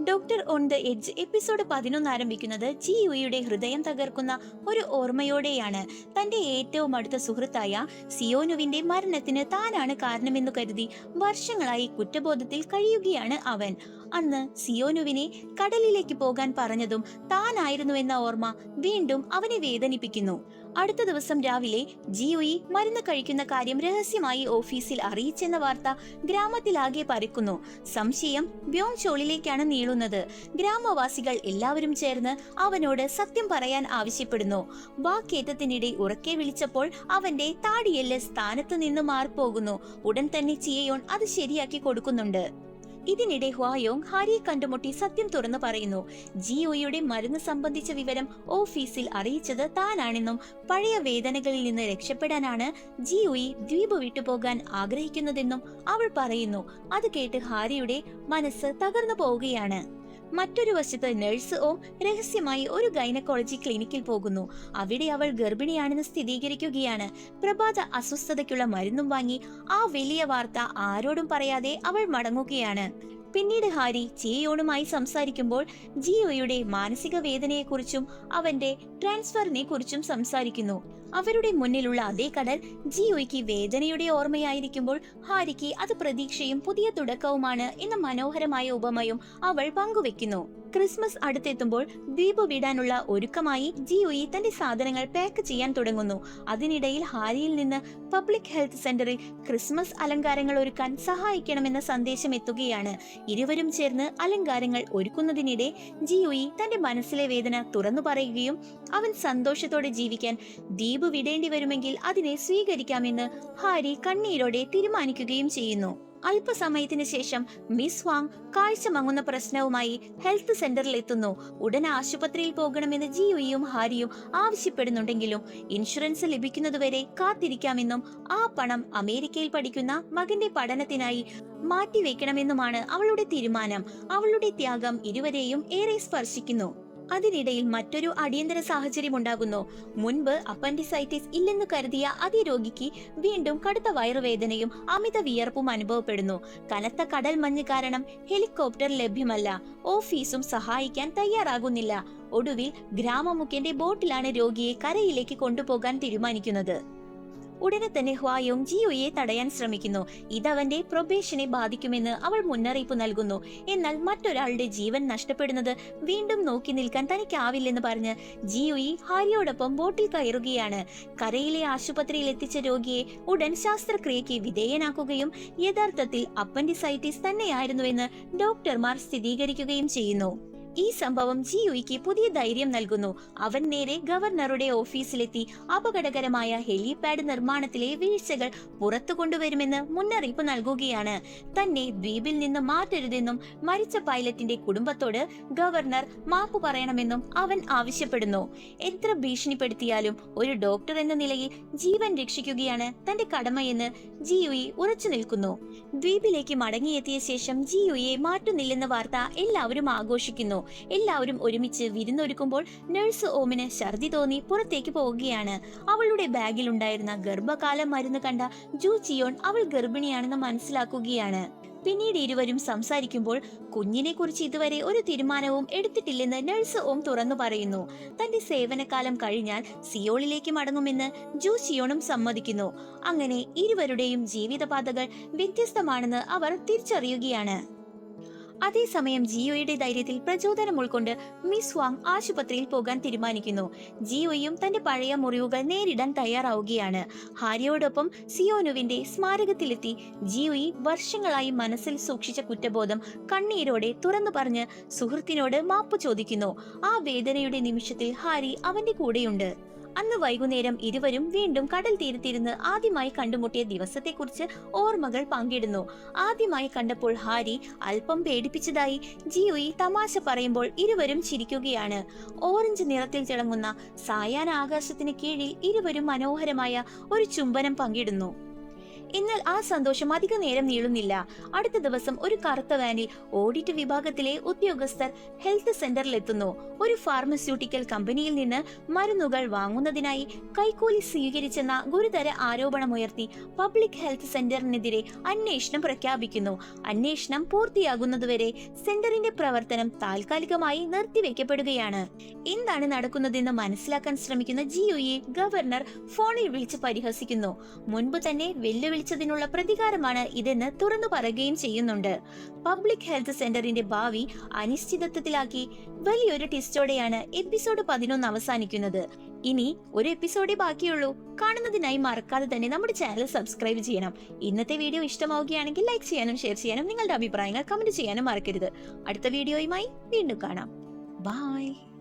Doctor on the edge episode 11 ആരംഭിക്കുന്നത് ജിയുയുടെ ഹൃദയം തകർക്കുന്ന ഒരു ഓർമ്മയോടെയാണ്. തന്റെ ഏറ്റവും അടുത്ത സുഹൃത്തായ സിയോനുവിന്റെ മരണത്തിന് താനാണ് കാരണമെന്നു കരുതി വർഷങ്ങളായി കുറ്റബോധത്തിൽ കഴിയുകയാണ് അവൻ. അന്ന് സിയോനുവിനെ കടലിലേക്ക് പോകാൻ പറഞ്ഞതും താനായിരുന്നുവെന്ന ഓർമ്മ വീണ്ടും അവനെ വേദനിപ്പിക്കുന്നു. അടുത്ത ദിവസം രാവിലെ ജിയുയി മരുന്ന് കഴിക്കുന്ന കാര്യം രഹസ്യമായി ഓഫീസിൽ അറിയിച്ചെന്ന വാർത്ത ഗ്രാമത്തിലാകെ പരക്കുന്നു. സംശയം ബ്യോങ് ചോളിലേക്കാണ് നീളുന്നത്. ഗ്രാമവാസികൾ എല്ലാവരും ചേർന്ന് അവനോട് സത്യം പറയാൻ ആവശ്യപ്പെടുന്നു. വാക്കേറ്റത്തിനിടെ ഉറക്കെ വിളിച്ചപ്പോൾ അവന്റെ താടിയെല്ല് സ്ഥാനത്ത് നിന്ന് മാറിപ്പോകുന്നു. ഉടൻ തന്നെ ചിയയോൺ അത് ശരിയാക്കി കൊടുക്കുന്നുണ്ട്. ഇതിനിടെ ഹ്വായോങ് ഹാരിയെ കണ്ടുമുട്ടി സത്യം തുറന്നു പറയുന്നു. ജിയോയുടെ മരുന്ന് സംബന്ധിച്ച വിവരം ഓഫീസിൽ അറിയിച്ചത് താനാണെന്നും പഴയ വേദനകളിൽ നിന്ന് രക്ഷപ്പെടാനാണ് ജിയോയി ദ്വീപ് വിട്ടുപോകാൻ ആഗ്രഹിക്കുന്നതെന്നും അവൾ പറയുന്നു. അത് കേട്ട് ഹാരിയുടെ മനസ്സ് തകർന്നു പോവുകയാണ്. മറ്റൊരു വശത്ത് നഴ്സ് ഓം രഹസ്യമായി ഒരു ഗൈനക്കോളജി ക്ലിനിക്കിൽ പോകുന്നു. അവിടെ അവൾ ഗർഭിണിയാണെന്ന് സ്ഥിരീകരിക്കുകയാണ്. പ്രഭാത അസ്വസ്ഥതയ്ക്കുള്ള മരുന്നും വാങ്ങി ആ വലിയ വാർത്ത ആരോടും പറയാതെ അവൾ മടങ്ങുകയാണ്. പിന്നീട് ഹാരി ചിയയോണുമായി സംസാരിക്കുമ്പോൾ ജിയോയുടെ മാനസിക വേദനയെക്കുറിച്ചും അവന്റെ ട്രാൻസ്ഫറിനെ കുറിച്ചും സംസാരിക്കുന്നു. അവരുടെ മുന്നിലുള്ള അതേ കടൽ ജിയോയ്ക്ക് വേദനയുടെ ഓർമ്മയായിരിക്കുമ്പോൾ ഹാരിക്ക് അത് പ്രതീക്ഷയും പുതിയ തുടക്കവുമാണ് എന്ന മനോഹരമായ ഉപമയും അവൾ പങ്കുവെക്കുന്നു. ക്രിസ്മസ് അടുത്തെത്തുമ്പോൾ ദ്വീപ് വിടാനുള്ള ഒരുക്കമായി ജിയോയി തന്റെ സാധനങ്ങൾ പാക്ക് ചെയ്യാൻ തുടങ്ങുന്നു. അതിനിടയിൽ ഹാരിയിൽ നിന്ന് പബ്ലിക് ഹെൽത്ത് സെന്ററിൽ ക്രിസ്മസ് അലങ്കാരങ്ങൾ ഒരുക്കാൻ സഹായിക്കണമെന്ന സന്ദേശം എത്തുകയാണ്. ഇരുവരും ചേർന്ന് അലങ്കാരങ്ങൾ ഒരുക്കുന്നതിനിടെ ജിയോയി തന്റെ മനസ്സിലെ വേദന തുറന്നു പറയുകയും അവൻ സന്തോഷത്തോടെ ജീവിക്കാൻ ദ്വീപ് വിടേണ്ടി വരുമെങ്കിൽ അതിനെ സ്വീകരിക്കാമെന്ന് ഹാരി കണ്ണീരോടെ തീരുമാനിക്കുകയും ചെയ്യുന്നു. അല്പസമയത്തിന് ശേഷം മിസ് വാങ് കാഴ്ച മങ്ങുന്ന പ്രശ്നവുമായി ഹെൽത്ത് സെന്ററിൽ എത്തുന്നു. ഉടൻ ആശുപത്രിയിൽ പോകണമെന്ന് ജിയുയും ഹാരിയും ആവശ്യപ്പെടുന്നുണ്ടെങ്കിലും ഇൻഷുറൻസ് ലഭിക്കുന്നതുവരെ കാത്തിരിക്കാമെന്നും ആ പണം അമേരിക്കയിൽ പഠിക്കുന്ന മകന്റെ പഠനത്തിനായി മാറ്റിവെക്കണമെന്നുമാണ് അവളുടെ തീരുമാനം. അവളുടെ ത്യാഗം ഇരുവരെയും ഏറെ സ്പർശിക്കുന്നു. അതിനിടയിൽ മറ്റൊരു അടിയന്തര സാഹചര്യം ഉണ്ടാകുന്നു. മുൻപ് അപ്പൻഡിസൈറ്റിസ് ഇല്ലെന്ന് കരുതിയ അതേ രോഗിക്ക് വീണ്ടും കടുത്ത വയറുവേദനയും അമിത വിയർപ്പും അനുഭവപ്പെടുന്നു. കനത്ത കടൽ മഞ്ഞ് കാരണം ഹെലികോപ്റ്റർ ലഭ്യമല്ല. ഓഫീസും സഹായിക്കാൻ തയ്യാറാകുന്നില്ല. ഒടുവിൽ ഗ്രാമമുഖ്യന്റെ ബോട്ടിലാണ് രോഗിയെ കരയിലേക്ക് കൊണ്ടുപോകാൻ തീരുമാനിക്കുന്നത്. ഉടനെ തന്നെ ഹ്വായോങ് ജിയോയെ തടയാൻ ശ്രമിക്കുന്നു. ഇതവന്റെ പ്രൊബേഷനെ ബാധിക്കുമെന്ന് അവൾ മുന്നറിയിപ്പ് നൽകുന്നു. എന്നാൽ മറ്റൊരാളുടെ ജീവൻ നഷ്ടപ്പെടുന്നത് വീണ്ടും നോക്കി നിൽക്കാൻ തനിക്കാവില്ലെന്ന് പറഞ്ഞ് ജിയോയി ഹാരിയോടൊപ്പം ബോട്ടിൽ കയറുകയാണ്. കരയിലെ ആശുപത്രിയിൽ എത്തിച്ച രോഗിയെ ഉടൻ ശസ്ത്രക്രിയയ്ക്ക് വിധേയനാക്കുകയും യഥാർത്ഥത്തിൽ അപ്പൻഡിസൈറ്റിസ് തന്നെയായിരുന്നുവെന്ന് ഡോക്ടർമാർ സ്ഥിരീകരിക്കുകയും ചെയ്യുന്നു. ഈ സംഭവം ജിയുയ്ക്ക് പുതിയ ധൈര്യം നൽകുന്നു. അവൻ നേരെ ഗവർണറുടെ ഓഫീസിലെത്തി അപകടകരമായ ഹെലിപാഡ് നിർമ്മാണത്തിലെ വീഴ്ചകൾ പുറത്തു കൊണ്ടുവരുമെന്ന് മുന്നറിയിപ്പ് നൽകുകയാണ്. തന്നെ ദ്വീപിൽ നിന്ന് മാറ്റരുതെന്നും മരിച്ച പൈലറ്റിന്റെ കുടുംബത്തോട് ഗവർണർ മാപ്പ് പറയണമെന്നും അവൻ ആവശ്യപ്പെടുന്നു. എത്ര ഭീഷണിപ്പെടുത്തിയാലും ഒരു ഡോക്ടർ എന്ന നിലയിൽ ജീവൻ രക്ഷിക്കുകയാണ് തന്റെ കടമയെന്ന് ജിയുയി ഉറച്ചു നിൽക്കുന്നു. ദ്വീപിലേക്ക് മടങ്ങിയെത്തിയ ശേഷം ജിയുയെ മാറ്റുന്നില്ലെന്ന വാർത്ത എല്ലാവരും ആഘോഷിക്കുന്നു. എല്ലാവരും ഒരുമിച്ച് വിരുന്നൊരുക്കുമ്പോൾ നഴ്സ് ഓമിന് ഛർദി തോന്നി പുറത്തേക്ക് പോവുകയാണ്. അവളുടെ ബാഗിൽ ഉണ്ടായിരുന്ന ഗർഭകാല മരുന്ന് കണ്ട ജൂ ചിയോൺ അവൾ ഗർഭിണിയാണെന്ന് മനസ്സിലാക്കുകയാണ്. പിന്നീട് ഇരുവരും സംസാരിക്കുമ്പോൾ കുഞ്ഞിനെ കുറിച്ച് ഇതുവരെ ഒരു തീരുമാനവും എടുത്തിട്ടില്ലെന്ന് നഴ്സ് ഓം തുറന്നു പറയുന്നു. തന്റെ സേവനകാലം കഴിഞ്ഞാൽ സിയോളിലേക്ക് മടങ്ങുമെന്ന് ജൂ ചിയോണും സമ്മതിക്കുന്നു. അങ്ങനെ ഇരുവരുടെയും ജീവിതപാതകൾ വ്യത്യസ്തമാണെന്ന് അവർ തിരിച്ചറിയുകയാണ്. അതേസമയം ജിയോയുടെ ധൈര്യത്തിൽ പ്രചോദനം ഉൾക്കൊണ്ട് മിസ് വാങ് ആശുപത്രിയിൽ പോകാൻ തീരുമാനിക്കുന്നു. ജിയോയും തന്റെ പഴയ മുറിവുകൾ നേരിടാൻ തയ്യാറാവുകയാണ്. ഹാരിയോടൊപ്പം സിയോനുവിന്റെ സ്മാരകത്തിലെത്തി ജിയോയി വർഷങ്ങളായി മനസ്സിൽ സൂക്ഷിച്ച കുറ്റബോധം കണ്ണീരോടെ തുറന്നു പറഞ്ഞ് സുഹൃത്തിനോട് മാപ്പ് ചോദിക്കുന്നു. ആ വേദനയുടെ നിമിഷത്തിൽ ഹാരി അവന്റെ കൂടെയുണ്ട്. അന്ന് വൈകുന്നേരം ഇരുവരും വീണ്ടും കടൽ തീരത്തിരുന്ന് ആദ്യമായി കണ്ടുമുട്ടിയ ദിവസത്തെക്കുറിച്ച് ഓർമ്മകൾ പങ്കിടുന്നു. ആദ്യമായി കണ്ടപ്പോൾ ഹാരി അല്പം പേടിപ്പിച്ചതായി ജിയുയി തമാശ പറയുമ്പോൾ ഇരുവരും ചിരിക്കുകയാണ്. ഓറഞ്ച് നിറത്തിൽ തിളങ്ങുന്ന സായാഹ്ന ആകാശത്തിന് കീഴിൽ ഇരുവരും മനോഹരമായ ഒരു ചുംബനം പങ്കിടുന്നു. എന്നാൽ ആ സന്തോഷം അധിക നേരം നീളുന്നില്ല. അടുത്ത ദിവസം ഒരു കറുത്ത വാനിൽ ഓഡിറ്റ് വിഭാഗത്തിലെ ഉദ്യോഗസ്ഥർ ഹെൽത്ത് സെന്ററിലെത്തുന്നു. ഒരു ഫാർമസ്യൂട്ടിക്കൽ കമ്പനിയിൽ നിന്ന് മരുന്നുകൾ വാങ്ങുന്നതിനായി കൈക്കൂലി സ്വീകരിച്ചെന്ന ഗുരുതര ആരോപണമുയർത്തി പബ്ലിക് ഹെൽത്ത് സെന്ററിനെതിരെ അന്വേഷണം പ്രഖ്യാപിക്കുന്നു. അന്വേഷണം പൂർത്തിയാകുന്നതുവരെ സെന്ററിന്റെ പ്രവർത്തനം താൽക്കാലികമായി നിർത്തിവെക്കപ്പെടുകയാണ്. എന്താണ് നടക്കുന്നതെന്ന് മനസ്സിലാക്കാൻ ശ്രമിക്കുന്ന ജിയുയെ ഗവർണർ ഫോണിൽ വിളിച്ച് പരിഹസിക്കുന്നു. മുൻപ് തന്നെ വെല്ലുവിളിച്ചതിനുള്ള പ്രതികാരമാണ് ഇതെന്ന് തുറന്നു പറയുകയും ചെയ്യുന്നുണ്ട്. പബ്ലിക് ഹെൽത്ത് സെന്ററിന്റെ ഭാവി അനിശ്ചിതത്വത്തിലാക്കി വലിയൊരു ട്വിസ്റ്റോടെയാണ് എപ്പിസോഡ് 11 അവസാനിക്കുന്നത്. ഇനി ഒരു എപ്പിസോഡേ ബാക്കിയുള്ളൂ. കാണുന്നതിനായി മറക്കാതെ തന്നെ നമ്മുടെ ചാനൽ സബ്സ്ക്രൈബ് ചെയ്യണം. ഇന്നത്തെ വീഡിയോ ഇഷ്ടമാവുകയാണെങ്കിൽ ലൈക്ക് ചെയ്യാനും ഷെയർ ചെയ്യാനും നിങ്ങളുടെ അഭിപ്രായങ്ങൾ കമന്റ് ചെയ്യാനും മറക്കരുത്. അടുത്ത വീഡിയോയുമായി വീണ്ടും കാണാം. ബൈ.